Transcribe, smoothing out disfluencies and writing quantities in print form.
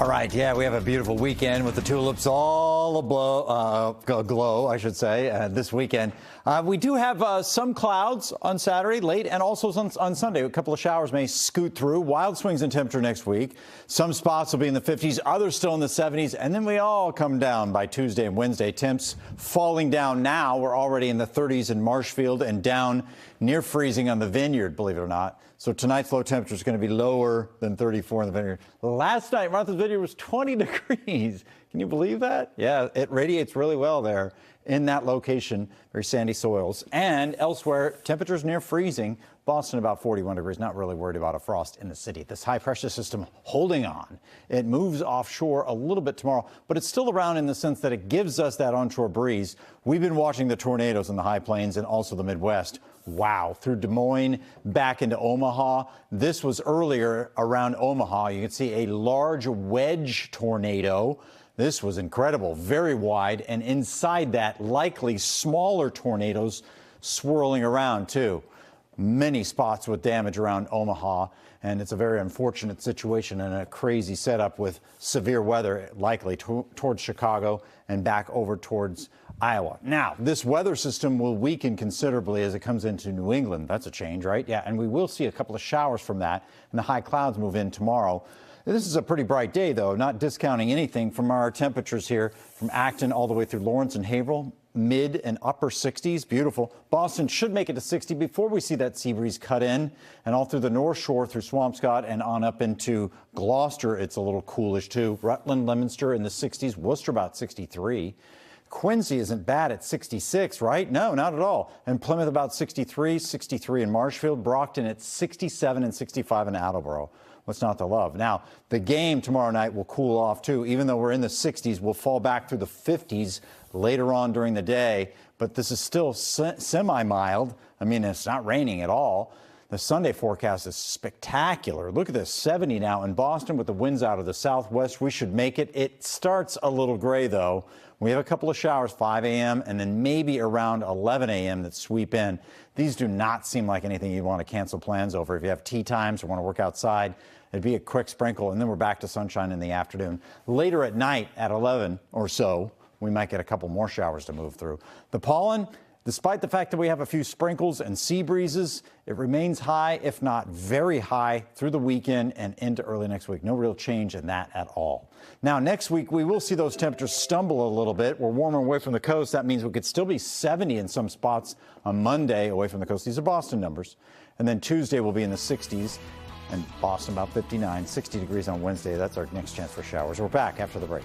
All right, yeah, we have a beautiful weekend with the tulips all aglow, I should say, this weekend. We do have some clouds on Saturday late and also on Sunday. A couple of showers may scoot through. Wild swings in temperature next week. Some spots will be in the 50s, others still in the 70s, and then we all come down by Tuesday and Wednesday. Temps falling down now. We're already in the 30s in Marshfield and down near freezing on the Vineyard, believe it or not. So tonight's low temperature is going to be lower than 34 in the Vineyard. Last night, Martha's Vineyard was 20 degrees. Can you believe that? Yeah, it radiates really well there in that location, very sandy soils. And elsewhere, temperatures near freezing. Boston about 41 degrees, not really worried about a frost in the city. This high pressure system holding on. It moves offshore a little bit tomorrow, but it's still around in the sense that it gives us that onshore breeze. We've been watching the tornadoes in the high plains and also the Midwest. Wow, through Des Moines back into Omaha. This was earlier around Omaha. You can see a large wedge tornado. This was incredible, very wide, and inside that, likely smaller tornadoes swirling around, too. Many spots with damage around Omaha, and it's a very unfortunate situation and a crazy setup with severe weather likely towards Chicago and back over towards Iowa. Now, this weather system will weaken considerably as it comes into New England. That's a change, right? Yeah, and we will see a couple of showers from that, and the high clouds move in tomorrow. This is a pretty bright day, though, not discounting anything from our temperatures here from Acton all the way through Lawrence and Haverhill. Mid and upper 60s. Beautiful. Boston should make it to 60 before we see that sea breeze cut in. And all through the North Shore, through Swampscott and on up into Gloucester, it's a little coolish, too. Rutland, Leominster in the 60s. Worcester about 63. Quincy isn't bad at 66, right? No, not at all. And Plymouth about 63, 63 in Marshfield. Brockton at 67 and 65 in Attleboro. What's not to love? Now, the game tomorrow night will cool off, too. Even though we're in the 60s, we'll fall back through the 50s later on during the day. But this is still semi-mild. I mean, it's not raining at all. The Sunday forecast is spectacular. Look at this, 70 now in Boston with the winds out of the southwest. We should make it. It starts a little gray, though. We have a couple of showers, 5 a.m. and then maybe around 11 a.m. that sweep in. These do not seem like anything you want to cancel plans over. If you have tea times or want to work outside, it'd be a quick sprinkle, and then we're back to sunshine in the afternoon. Later at night at 11 or so, we might get a couple more showers to move through. The pollen, despite the fact that we have a few sprinkles and sea breezes, it remains high, if not very high, through the weekend and into early next week. No real change in that at all. Now, next week, we will see those temperatures stumble a little bit. We're warmer away from the coast. That means we could still be 70 in some spots on Monday away from the coast. These are Boston numbers. And then Tuesday will be in the 60s. And Boston about 59, 60 degrees on Wednesday. That's our next chance for showers. We're back after the break.